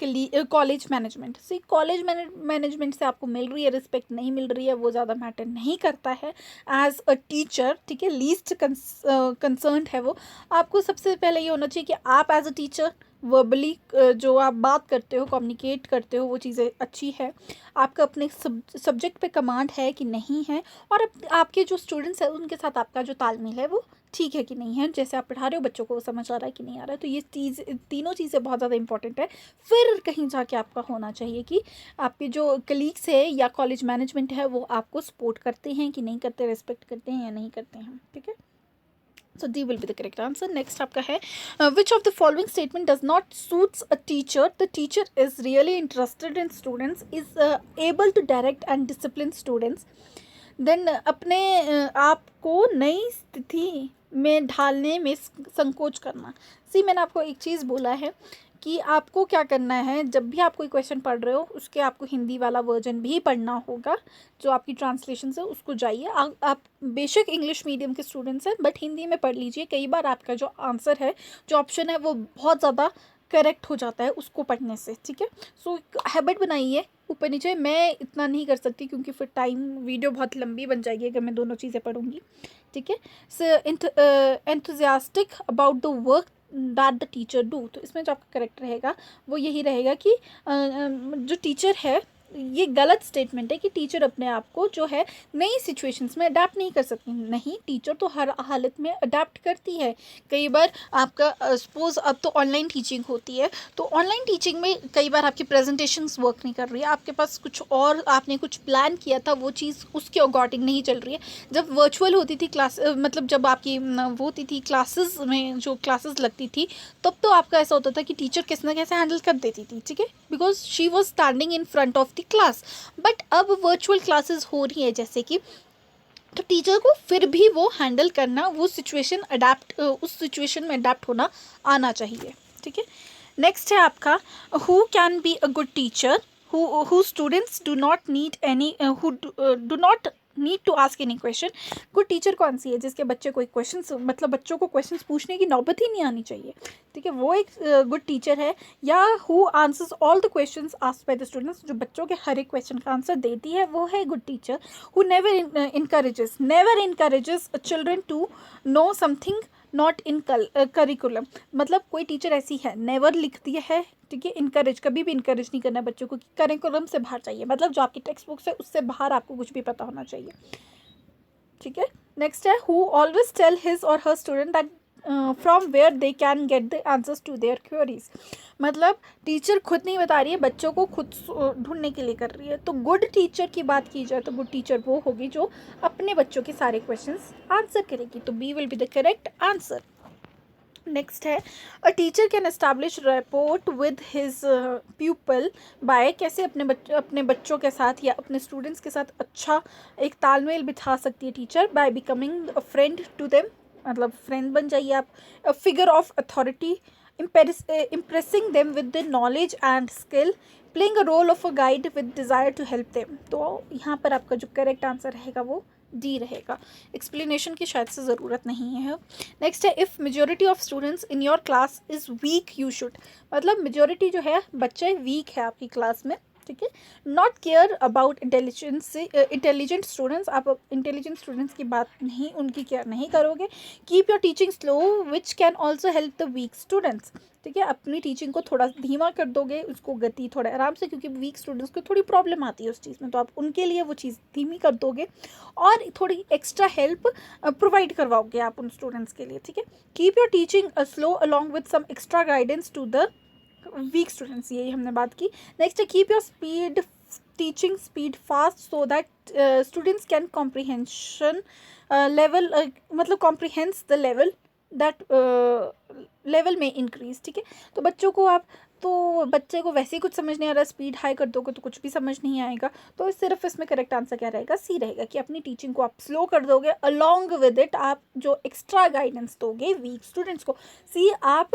college management. C, college management से आपको मिल रही है रिस्पेक्ट, नहीं मिल रही है, वो ज़्यादा मैटर नहीं करता है एज अ टीचर, ठीक है। लीस्ट कंसर्न्ड है वो, आपको सबसे पहले ये होना चाहिए कि आप एज अ टीचर वर्बली जो आप बात करते हो, कम्युनिकेट करते हो, वो चीज़ें अच्छी है, आपका अपने सब्जेक्ट पे कमांड है कि नहीं है, और आपके जो स्टूडेंट्स हैं उनके साथ आपका जो तालमेल है वो ठीक है कि नहीं है, जैसे आप पढ़ा रहे हो बच्चों को वो समझ आ रहा है कि नहीं आ रहा है। तो ये तीनों चीज़ें बहुत ज़्यादा इंपॉर्टेंट है। फिर कहीं जाके आपका होना चाहिए कि आपके जो कलीग्स है या कॉलेज मैनेजमेंट है वो आपको सपोर्ट करते हैं कि नहीं करते, रिस्पेक्ट करते हैं या नहीं करते हैं, ठीक है। So D will be the correct answer. Next आपका है, which of the following statement does not suits a teacher? The teacher is really interested in students, is able to direct and discipline students. Then अपने आपको नई स्थिति में ढालने में संकोच करना। सी, मैंने आपको एक चीज़ बोला है कि आपको क्या करना है, जब भी आप कोई क्वेश्चन पढ़ रहे हो उसके आपको हिंदी वाला वर्जन भी पढ़ना होगा, जो आपकी ट्रांसलेशन है उसको जाइए। आप बेशक इंग्लिश मीडियम के स्टूडेंट्स हैं बट हिंदी में पढ़ लीजिए। कई बार आपका जो आंसर है, जो ऑप्शन है, वो बहुत ज़्यादा करेक्ट हो जाता है उसको पढ़ने से, ठीक है। सो हैबिट बनाइए ऊपर नीचे। मैं इतना नहीं कर सकती क्योंकि फिर वीडियो बहुत लंबी बन जाएगी अगर मैं दोनों चीज़ें पढ़ूंगी, ठीक है। Enthusiastic about the work that the teacher do, तो इसमें जो आपका करेक्ट रहेगा वो यही रहेगा कि जो टीचर है, ये गलत स्टेटमेंट है कि टीचर अपने आप को जो है नई सिचुएशंस में अडेप्ट नहीं कर सकती। नहीं, टीचर तो हर हालत में अडेप्ट करती है। कई बार आपका सपोज अब तो ऑनलाइन टीचिंग होती है, तो ऑनलाइन टीचिंग में कई बार आपकी प्रेजेंटेशंस वर्क नहीं कर रही है, आपके पास कुछ और आपने कुछ प्लान किया था, वो चीज़ उसके अकॉर्डिंग नहीं चल रही है। जब वर्चुअल होती थी क्लास, मतलब जब आपकी वो होती थी क्लासेस में, जो क्लासेस लगती थी, तब तो आपका ऐसा होता था कि टीचर किस ना कैसे हैंडल कर देती थी, ठीक है, because she was standing in front of the class. But अब वर्चुअल क्लासेस हो रही है जैसे कि, तो टीचर को फिर भी वो हैंडल करना, वो सिचुएशन अडेप्ट, उस सिचुएशन में अडेप्ट होना आना चाहिए, ठीक है। नेक्स्ट है आपका, who can be a good teacher, who students do not need any, who do not need to ask any question. Good teacher कौन सी है? जिसके बच्चे कोई क्वेश्चन, मतलब बच्चों को क्वेश्चंस पूछने की नौबत ही नहीं आनी चाहिए, ठीक है, वो एक गुड टीचर है। या who answers all the questions asked by the students, जो बच्चों के हर एक क्वेश्चन का आंसर देती है, वो है good teacher. Who never encourages children to know something not in curriculum, मतलब कोई टीचर ऐसी है, नेवर लिखती है, ठीक है, इनकरेज, कभी भी इनकरेज नहीं करना बच्चों को कि करिकुलम से बाहर चाहिए, मतलब जो आपकी टेक्स्ट बुक है उससे बाहर आपको कुछ भी पता होना चाहिए, ठीक है। नेक्स्ट है, हु ऑलवेज टेल हिज और her student that from where they can get the answers to their queries, मतलब टीचर खुद नहीं बता रही है, बच्चों को खुद ढूंढने के लिए कर रही है। तो गुड टीचर की बात की जाए तो गुड टीचर वो होगी जो अपने बच्चों के सारे क्वेश्चंस आंसर करेगी, तो B will be the correct answer. Next है, a teacher can establish rapport with his pupil by, कैसे अपने बच्चों के साथ या अपने स्टूडेंट्स के साथ अच्छा एक तालमेल बिठा सकती है teacher, by becoming a friend to them, मतलब फ्रेंड बन जाइए आप। A figure of authority, impressing them with the knowledge and skill, playing a role of a guide with desire to help them, तो यहाँ पर आपका जो करेक्ट आंसर रहेगा वो डी रहेगा। एक्सप्लेनेशन की शायद से ज़रूरत नहीं है। नेक्स्ट है, if majority of students in your class is week you should, मतलब मेजोरिटी जो है बच्चे वीक है आपकी क्लास में, ठीक है। Not care about intelligent students, आप इंटेलिजेंट स्टूडेंट्स की बात नहीं, उनकी केयर नहीं करोगे। Keep your teaching slow which can also help the weak students, ठीक है, अपनी टीचिंग को थोड़ा धीमा कर दोगे, उसको गति थोड़ा आराम से, क्योंकि वीक स्टूडेंट्स को थोड़ी प्रॉब्लम आती है उस चीज़ में, तो आप उनके लिए वो चीज़ धीमी कर दोगे और थोड़ी एक्स्ट्रा हेल्प प्रोवाइड करवाओगे आप उन स्टूडेंट्स के लिए, ठीक है। Keep your teaching slow along with some extra guidance to the weak students, यही हमने बात की। नेक्स्ट है, keep your speed teaching speed fast so that students can comprehension level, मतलब comprehends the level that level में इंक्रीज, ठीक है। तो बच्चे को वैसे ही कुछ समझ नहीं आ रहा, स्पीड हाई कर दोगे तो कुछ भी समझ नहीं आएगा, तो सिर्फ इसमें करेक्ट आंसर क्या रहेगा? सी रहेगा, कि अपनी टीचिंग को आप स्लो कर दोगे, अलॉन्ग विद इट आप जो एक्स्ट्रा गाइडेंस दोगे वीक स्टूडेंट्स को। सी, आप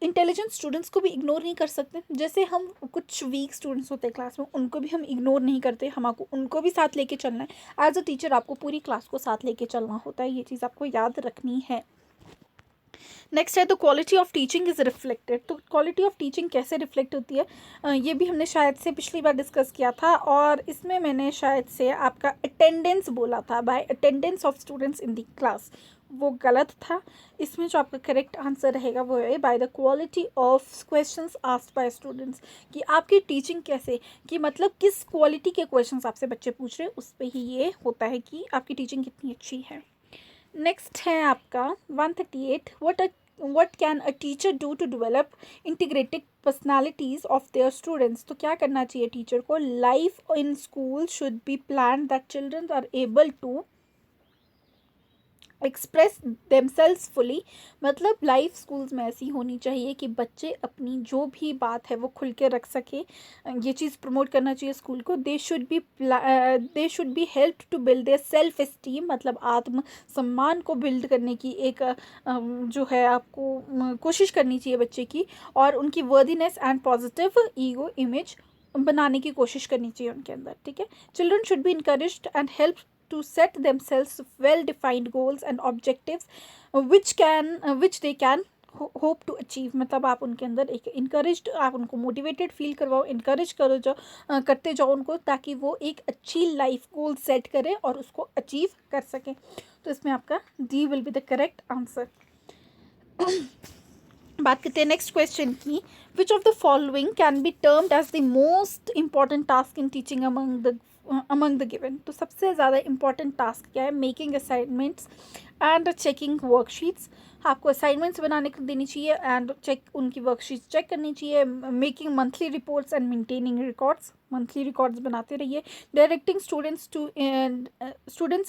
इंटेलिजेंट स्टूडेंट्स को भी इग्नोर नहीं कर सकते, जैसे हम कुछ वीक स्टूडेंट्स होते हैं क्लास में, उनको भी हम इग्नोर नहीं करते, हमको उनको भी साथ लेके चलना है। एज अ टीचर आपको पूरी क्लास को साथ लेके चलना होता है, ये चीज़ आपको याद रखनी है। नेक्स्ट है, तो quality of teaching is reflected, तो क्वालिटी ऑफ टीचिंग कैसे रिफ्लेक्ट होती है, ये भी हमने शायद से पिछली बार डिस्कस किया था, और इसमें मैंने शायद से आपका अटेंडेंस बोला था, by attendance of students in the class, वो गलत था। इसमें जो आपका करेक्ट आंसर रहेगा वो है by the quality of questions asked by students, कि आपकी टीचिंग कैसे, कि मतलब किस क्वालिटी के क्वेश्चंस आपसे बच्चे पूछ रहे हैं, उस पर ही ये होता है कि आपकी टीचिंग कितनी अच्छी है। नेक्स्ट है आपका 138, what can a teacher do to develop integrated personalities of their students, तो क्या करना चाहिए टीचर को? Life in school should be plan that children are able to express themselves fully, मतलब लाइफ स्कूल्स में ऐसी होनी चाहिए कि बच्चे अपनी जो भी बात है वो खुल के रख सके। ये चीज़ प्रमोट करना चाहिए स्कूल को। They should be help to build their self esteem, मतलब आत्म सम्मान को बिल्ड करने की एक जो है आपको कोशिश करनी चाहिए बच्चे की, और उनकी worthiness and positive ego image बनाने की कोशिश करनी चाहिए उनके अंदर, ठीक है। Children should be encouraged and help to set themselves well defined goals and objectives which they can hope to achieve, मतलब आप उनके अंदर एक इनकरेज्ड, आप उनको मोटिवेटेड फील करवाओ, इनकरेज करो, जो करते जाओ उनको, ताकि वो एक अच्छी लाइफ गोल सेट करें और उसको अचीव कर सकें। तो इसमें आपका D will be the correct answer. बात करते हैं नेक्स्ट क्वेश्चन की। Which of the following can be termed as the most important task in teaching among the given. तो सबसे ज़्यादा इंपॉर्टेंट टास्क क्या है? Making assignments and checking worksheets. आपको असाइनमेंट्स बनाने को देनी चाहिए एंड उनकी वर्कशीट्स चेक करनी चाहिए। Making monthly reports and maintaining records, monthly records बनाते रहिए। Directing students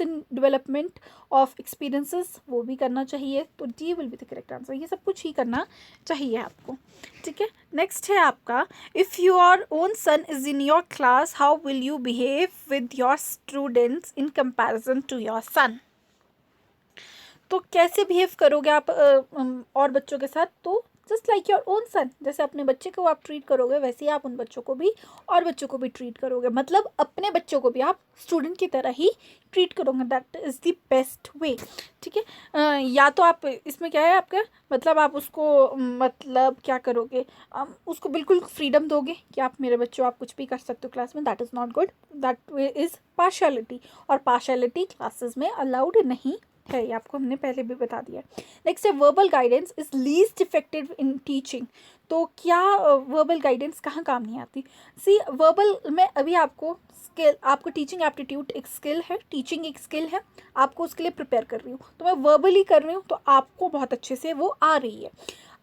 in development of experiences, वो भी करना चाहिए। तो D will be the correct answer. ये सब कुछ ही करना चाहिए आपको, ठीक है। नेक्स्ट है आपका, if your own son is in your class how will you behave with your students in comparison to your son. तो कैसे बिहेव करोगे आप और बच्चों के साथ? तो जस्ट लाइक योर ओन सन, जैसे अपने बच्चे को आप ट्रीट करोगे वैसे ही आप उन बच्चों को भी और बच्चों को भी ट्रीट करोगे, मतलब अपने बच्चों को भी आप स्टूडेंट की तरह ही ट्रीट करोगे। That is the best way, ठीक है। या तो आप इसमें क्या है आपका, मतलब आप उसको मतलब क्या करोगे, उसको बिल्कुल फ्रीडम दोगे कि आप मेरे बच्चों आप कुछ भी कर सकते हो क्लास में। That is not good, that is partiality, और पार्शियलिटी क्लासेस में अलाउड नहीं है, ये आपको हमने पहले भी बता दिया। नेक्स्ट है, verbal guidance is least effective in teaching. तो क्या वर्बल गाइडेंस कहाँ काम नहीं आती? सी, वर्बल में अभी आपको स्किल, आपको टीचिंग एप्टीट्यूड एक स्किल है, टीचिंग एक स्किल है, आपको उसके लिए प्रिपेयर कर रही हूँ, तो मैं वर्बली कर रही हूँ तो आपको बहुत अच्छे से वो आ रही है।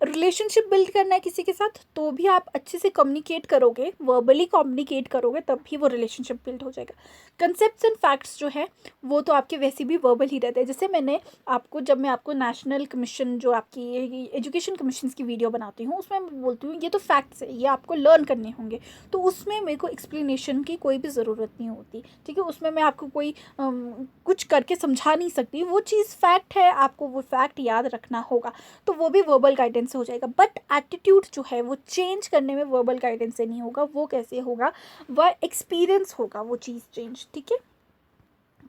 रिलेशनशिप बिल्ड करना है किसी के साथ तो भी आप अच्छे से कम्युनिकेट करोगे, वर्बली कम्युनिकेट करोगे, तब भी वो रिलेशनशिप बिल्ड हो जाएगा। कंसेप्ट्स एंड फैक्ट्स जो है वो तो आपके वैसे भी वर्बल ही रहते हैं। जैसे मैंने आपको, जब मैं आपको नेशनल कमीशन जो आपकी एजुकेशन कमीशन की वीडियो बनाती हूँ उसमें मैं बोलती हूँ ये तो फैक्ट्स है, ये आपको लर्न करने होंगे, तो उसमें मेरे को एक्सप्लेनेशन की कोई भी ज़रूरत नहीं होती, ठीक है। उसमें मैं आपको कोई कुछ करके समझा नहीं सकती, वो चीज़ फैक्ट है, आपको वो फैक्ट याद रखना होगा, तो वो भी वर्बल गाइडेंस से हो जाएगा। बट एटीट्यूड जो है वो चेंज करने में वर्बल गाइडेंस से नहीं होगा। वो कैसे होगा? वह एक्सपीरियंस होगा वो चीज़ चेंज, ठीक है।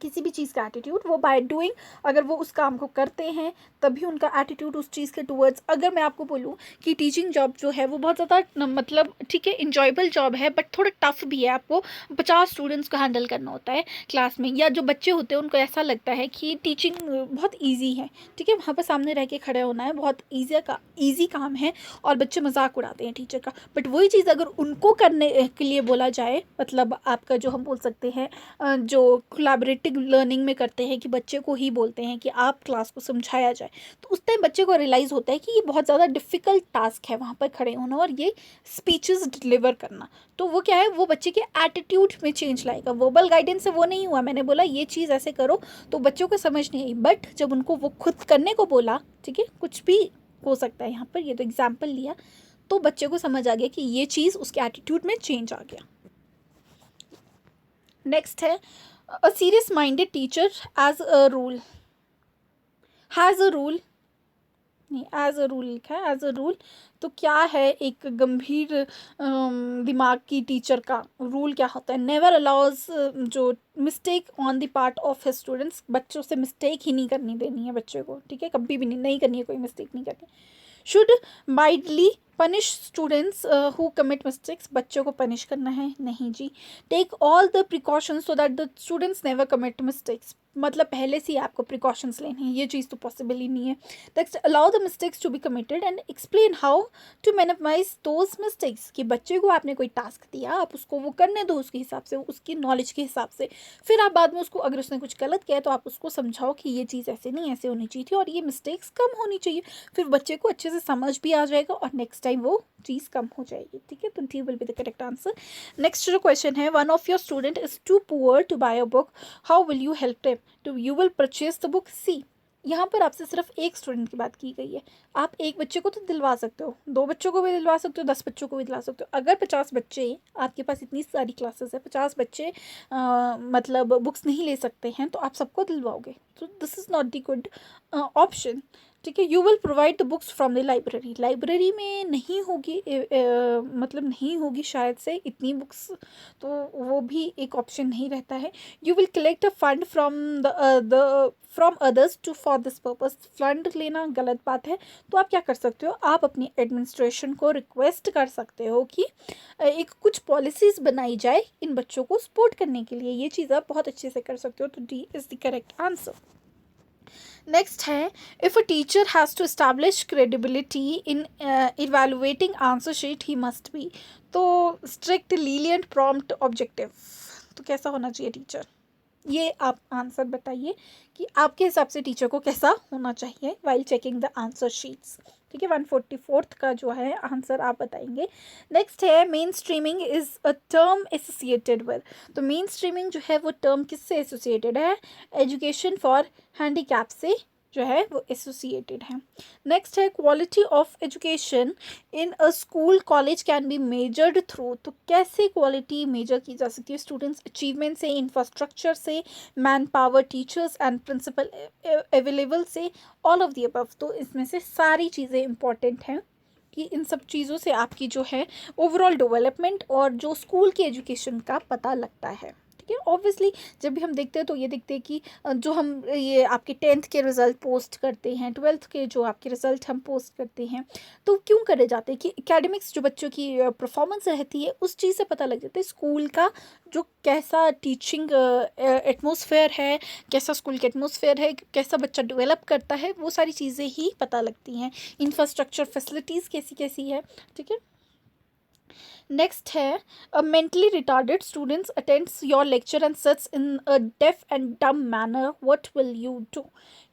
किसी भी चीज़ का एटीट्यूड वो बाय डूइंग, अगर वो उस काम को करते हैं तभी उनका एटीट्यूड उस चीज़ के टूवर्ड्स। अगर मैं आपको बोलूँ कि टीचिंग जॉब जो है वो बहुत ज़्यादा मतलब ठीक है इंजॉयबल जॉब है, बट थोड़ा टफ भी है। आपको 50 स्टूडेंट्स को हैंडल करना होता है क्लास में, या जो बच्चे होते हैं उनको ऐसा लगता है कि टीचिंग बहुत ईजी है, ठीक है। वहाँ पर सामने रह के खड़े होना है, बहुत ईजी काम है, और बच्चे मजाक उड़ाते हैं टीचर का। बट वही चीज़ अगर उनको करने के लिए बोला जाए, मतलब आपका जो हम बोल सकते हैं जो कोलैबोरेटिव लर्निंग में करते हैं कि बच्चे को ही बोलते हैं कि आप क्लास को समझाया जाए, तो उस टाइम बच्चे को रियलाइज़ होता है कि ये बहुत ज़्यादा डिफ़िकल्ट टास्क है वहाँ पर खड़े होना और ये स्पीचेस डिलीवर करना। तो वो क्या है, वो बच्चे के एटीट्यूड में चेंज लाएगा। वर्बल गाइडेंस से वो नहीं हुआ, मैंने बोला ये चीज़ ऐसे करो तो बच्चों को समझ नहीं आई, बट जब उनको वो खुद करने को बोला, ठीक है, कुछ भी हो सकता है यहाँ पर, ये तो एग्जाम्पल लिया, तो बच्चे को समझ आ गया कि ये चीज़ उसके एटीट्यूड में चेंज आ गया। नेक्स्ट है, a serious minded teacher as a rule has a rule, नहीं as a rule लिखा है, as a rule। तो क्या है एक गंभीर दिमाग की टीचर का रूल क्या होता है? नेवर अलाउज जो mistake on the part of his students, बच्चों से मिस्टेक ही नहीं करनी देनी है बच्चे को, ठीक है, कभी भी नहीं करनी है, कोई मिस्टेक नहीं करनी। Should mildly punish students who commit mistakes, बच्चों को पनिश करना है नहीं जी। Take all the precautions so that the students never commit mistakes, मतलब पहले से ही आपको प्रिकॉशंस लेने हैं, ये चीज़ तो पॉसिबल ही नहीं है। Next, allow the mistakes to be committed and explain how to minimise those mistakes, कि बच्चे को आपने कोई टास्क दिया, आप उसको वो करने दो उसके हिसाब से, उसकी नॉलेज के हिसाब से, फिर आप बाद में उसको, अगर उसने कुछ गलत किया तो आप उसको समझाओ कि ये चीज़ ऐसे नहीं ऐसे होनी चाहिए थी और ये मिस्टेक्स कम होनी चाहिए, फिर बच्चे को अच्छे से समझ भी आ जाएगा और नेक्स्ट टाइम वो चीज़ कम हो जाएगी, ठीक है। तो D will be the correct answer. Next जो क्वेश्चन है, one of your student is too poor to buy a book, how will you help them? तो you will purchase the book. C, यहाँ पर आपसे सिर्फ एक स्टूडेंट की बात की गई है। आप एक बच्चे को तो दिलवा सकते हो, 2 बच्चों को भी दिलवा सकते हो, 10 बच्चों को भी दिलवा सकते हो। अगर 50 बच्चे, आपके पास इतनी सारी क्लासेस है, 50 बच्चे मतलब बुक्स नहीं ले सकते हैं, तो आप सबको दिलवाओगे, तो this is not the good option. ठीक है, you will provide the books from the library. Library में नहीं होगी, मतलब नहीं होगी शायद से इतनी बुक्स, तो वो भी एक ऑप्शन नहीं रहता है। You will collect a fund from the from others to for this purpose. Fund लेना गलत बात है, तो आप क्या कर सकते हो, आप अपनी एडमिनिस्ट्रेशन को रिक्वेस्ट कर सकते हो कि एक कुछ पॉलिसीज़ बनाई जाए इन बच्चों को सपोर्ट करने के लिए। ये चीज़ आप बहुत अच्छे से कर सकते हो, तो D is the correct answer. Next है, if a teacher has to establish credibility in evaluating answer sheet he must be. तो स्ट्रिक्ट, लीलियंट, प्रॉम्प्ट, ऑब्जेक्टिव, तो कैसा होना चाहिए टीचर? ये आप आंसर बताइए कि आपके हिसाब से टीचर को कैसा होना चाहिए while checking the answer sheets. ठीक है, 144th का जो है आंसर आप बताएंगे। नेक्स्ट है, main streaming is a term associated with. तो मेन स्ट्रीमिंग जो है वो टर्म किससे एसोसिएटेड है? एजुकेशन फॉर हैंडीकैप से जो है वो एसोसिएटेड है। नेक्स्ट है, quality of education in a school college can be measured through. तो कैसे क्वालिटी मेजर की जा सकती है? स्टूडेंट्स अचीवमेंट से, इंफ्रास्ट्रक्चर से, man power, teachers and principal available से, ऑल ऑफ द अबव। तो इसमें से सारी चीज़ें इंपॉर्टेंट हैं कि इन सब चीज़ों से आपकी जो है ओवरऑल डेवलपमेंट और जो स्कूल की एजुकेशन का पता लगता है। ठीक है, ऑब्वियसली जब भी हम देखते हैं तो ये देखते हैं कि जो हम ये आपके 10th के रिज़ल्ट पोस्ट करते हैं, 12th के जो आपके रिज़ल्ट हम पोस्ट करते हैं, तो क्यों करे जाते हैं कि एकेडमिक्स जो बच्चों की परफॉर्मेंस रहती है उस चीज़ से पता लग जाता है स्कूल का जो कैसा टीचिंग एटमॉस्फेयर है, कैसा स्कूल का एटमॉस्फेयर है, कैसा बच्चा डेवलप करता है, वो सारी चीज़ें ही पता लगती हैं। इंफ्रास्ट्रक्चर फैसिलिटीज़ कैसी कैसी है। ठीक है, नेक्स्ट है, a mentally retarded students attends your lecture and sits in a deaf and dumb manner, what will you do?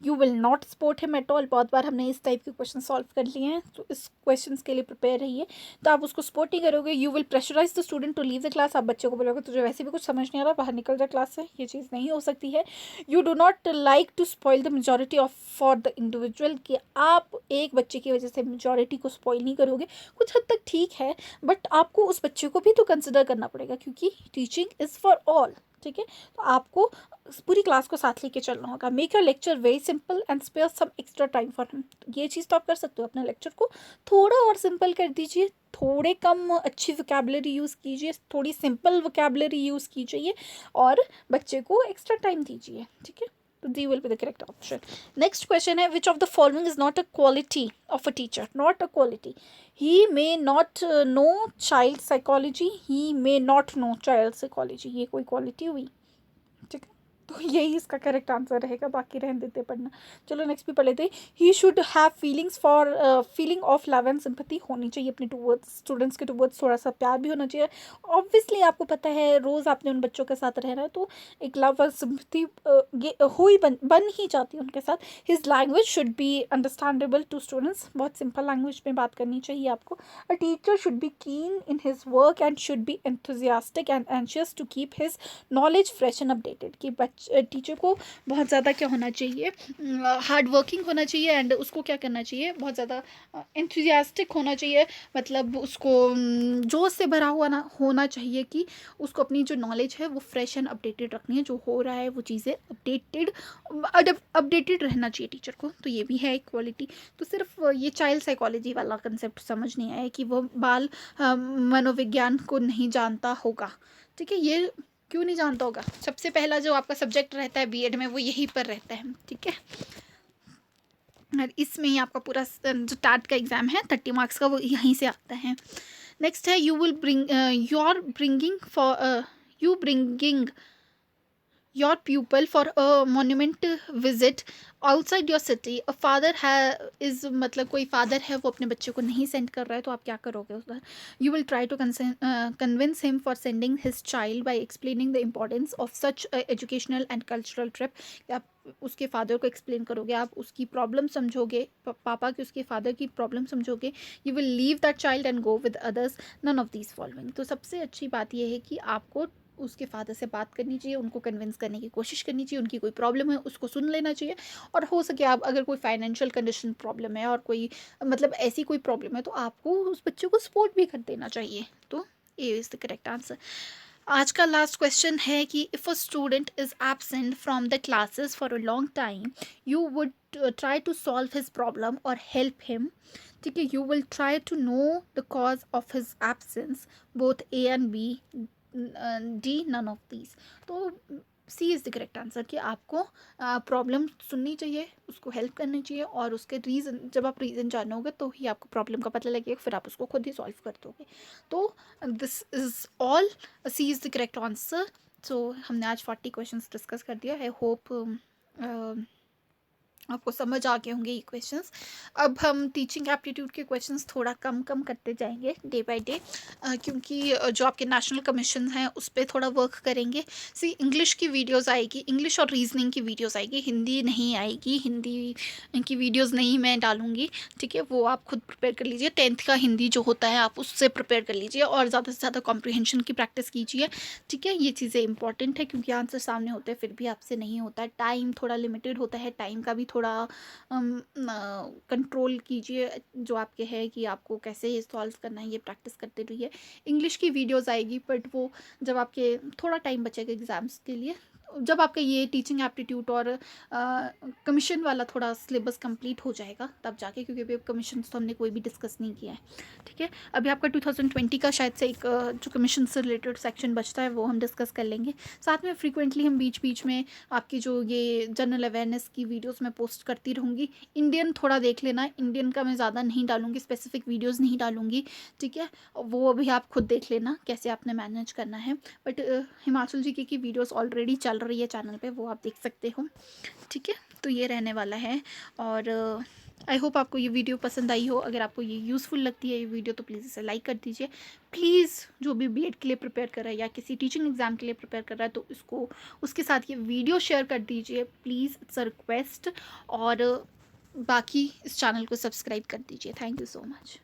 You will not support him at all. बहुत बार हमने इस टाइप के क्वेश्चन सॉल्व कर लिए हैं, तो इस क्वेश्चन के लिए प्रिपेयर रहिए। तो आप उसको सपोर्ट नहीं करोगे। You will pressurise the student to leave the class. आप बच्चे को बोलोगे तुझे वैसे भी कुछ समझ नहीं आ रहा, बाहर निकल जाए क्लास से। ये चीज़ नहीं हो सकती है। You do not like to spoil the majority of for the individual, कि आप एक बच्चे की वजह से मेजॉरिटी को स्पॉइल नहीं करोगे। कुछ हद तक ठीक है, बट आपको उस बच्चे को भी तो कंसिडर करना पड़ेगा, क्योंकि टीचिंग इज़ फॉर ऑल। ठीक है, तो आपको पूरी क्लास को साथ लेके चलना होगा। Make your lecture very simple and spare some extra time for him. ये चीज़ तो आप कर सकते हो, अपने लेक्चर को थोड़ा और सिंपल कर दीजिए, थोड़े कम अच्छी वोकैबुलरी यूज़ कीजिए, थोड़ी सिंपल वोकैबुलरी यूज़ कीजिए और बच्चे को एक्स्ट्रा टाइम दीजिए। ठीक है, तो D will be the correct option. Next question है, which of the following is not a quality of a teacher? Not a quality, he may not know child psychology, he may not know child psychology, ये कोई क्वालिटी हुई? ठीक है, तो यही इसका करेक्ट आंसर रहेगा, बाकी रहने देते पढ़ना। चलो नेक्स्ट भी पढ़ लेते हैं। He should have feelings for feeling of love and sympathy होनी चाहिए अपने टूवर्ड्स, स्टूडेंट्स के टूवर्ड्स थोड़ा सा प्यार भी होना चाहिए। ऑब्वियसली आपको पता है रोज़ आपने उन बच्चों के साथ रहना है, तो एक लव और सिंपैथी हो ही बन ही जाती है उनके साथ। His language should be understandable to students, बहुत सिंपल लैंग्वेज में बात करनी चाहिए आपको। A teacher should be keen in his work and should be enthusiastic and anxious to keep his knowledge fresh and updated. कि टीचर को बहुत ज़्यादा क्या होना चाहिए, हार्ड वर्किंग होना चाहिए, एंड उसको क्या करना चाहिए, बहुत ज़्यादा एंथुजियास्टिक होना चाहिए, मतलब उसको जोश से भरा हुआ ना होना चाहिए कि उसको अपनी जो नॉलेज है वो फ्रेश एंड अपडेटेड रखनी है, जो हो रहा है वो चीज़ें अपडेटेड रहना चाहिए टीचर को। तो ये भी है एक क्वालिटी। तो सिर्फ ये चाइल्ड साइकोलॉजी वाला कंसेप्ट समझ नहीं आया कि वो बाल मनोविज्ञान को नहीं जानता होगा। ठीक है, ये क्यों नहीं जानता होगा? सबसे पहला जो आपका सब्जेक्ट रहता है बीएड में वो यहीं पर रहता है। ठीक है, और इसमें ही आपका पूरा जो टाट का एग्ज़ाम है 30 मार्क्स का, वो यहीं से आता है। नेक्स्ट है, you will bringing your pupil for a monument visit outside your city. a father is मतलब कोई फादर है वो अपने बच्चे को नहीं सेंड कर रहा है, तो आप क्या करोगे उधर? You will try to convince him for sending his child by explaining the importance of such a educational and cultural trip. आप उसके फादर को एक्सप्लेन करोगे, आप उसकी प्रॉब्लम समझोगे, पापा की उसके फादर की प्रॉब्लम समझोगे। You will leave that child and go with others, none of these following. तो सबसे अच्छी बात यह है कि आपको उसके फादर से बात करनी चाहिए, उनको कन्विंस करने की कोशिश करनी चाहिए, उनकी कोई प्रॉब्लम है उसको सुन लेना चाहिए। और हो सके आप अगर कोई फाइनेंशियल कंडीशन प्रॉब्लम है और कोई मतलब ऐसी कोई प्रॉब्लम है तो आपको उस बच्चे को सपोर्ट भी कर देना चाहिए। तो A is the correct answer. आज का लास्ट क्वेश्चन है कि if a student is absent from the classes for a long time, you would try to solve his problem और हेल्प हिम। ठीक है, you will try to know the cause of his absence, both A and B, D none of these. तो C is the correct answer कि आपको प्रॉब्लम सुननी चाहिए, उसको हेल्प करनी चाहिए और उसके रीज़न, जब आप रीज़न जानोगे तो ही आपको प्रॉब्लम का पता लगेगा, फिर आप उसको खुद ही सॉल्व कर दोगे। तो this is all, C is the correct answer. So हमने आज 40 क्वेश्चंस डिस्कस कर दिया। आई होप आपको समझ आ गए होंगे ये क्वेश्चंस। अब हम टीचिंग एप्टीट्यूड के क्वेश्चंस थोड़ा कम कम करते जाएंगे डे बाय डे, क्योंकि जो आपके नेशनल कमीशन हैं उस पर थोड़ा वर्क करेंगे। सी इंग्लिश की वीडियोस आएगी, इंग्लिश और रीजनिंग की वीडियोस आएगी, हिंदी नहीं आएगी, हिंदी की वीडियोस नहीं मैं डालूंगी। ठीक है, वो आप खुद प्रिपेयर कर लीजिए। 10th का हिंदी जो होता है आप उससे प्रिपेयर कर लीजिए और ज़्यादा से ज़्यादा कॉम्प्रिहेंशन की प्रैक्टिस कीजिए। ठीक है, ये चीज़ें इंपॉर्टेंट है क्योंकि आंसर सामने होते हैं फिर भी आपसे नहीं होता है, टाइम थोड़ा लिमिटेड होता है, टाइम का भी थोड़ा कंट्रोल कीजिए जो आपके है कि आपको कैसे ये सॉल्व करना है, ये प्रैक्टिस करते रहिए। इंग्लिश की वीडियोस आएगी बट वो जब आपके थोड़ा टाइम बचेगा एग्ज़ाम्स के लिए, जब आपका ये टीचिंग एप्टीट्यूड और कमीशन वाला थोड़ा सिलेबस कंप्लीट हो जाएगा तब जाके, क्योंकि अभी कमीशन तो हमने कोई भी डिस्कस नहीं किया है। ठीक है, अभी आपका 2020 का शायद से एक जो कमीशन से रिलेटेड सेक्शन बचता है वो हम डिस्कस कर लेंगे। साथ में फ्रीक्वेंटली हम बीच बीच में आपकी जो ये जनरल अवेयरनेस की वीडियोस मैं पोस्ट करती रहूँगी। इंडियन थोड़ा देख लेना, इंडियन का मैं ज़्यादा नहीं डालूँगी, स्पेसिफिक वीडियोस नहीं डालूँगी। ठीक है, वो अभी आप खुद देख लेना कैसे आपने मैनेज करना है। बट हिमाचल जी की वीडियोस ऑलरेडी चल रही है चैनल पे, वो आप देख सकते हो। ठीक है, तो ये रहने वाला है। और आई होप आपको ये वीडियो पसंद आई हो। अगर आपको ये यूज़फुल लगती है ये वीडियो तो प्लीज़ इसे लाइक कर दीजिए। प्लीज़ जो भी बीएड के लिए प्रिपेयर कर रहा है या किसी टीचिंग एग्ज़ाम के लिए प्रिपेयर कर रहा है तो इसको उसके साथ ये वीडियो शेयर कर दीजिए प्लीज़, इट्स अ रिक्वेस्ट। और बाकी इस चैनल को सब्सक्राइब कर दीजिए। Thank you so much.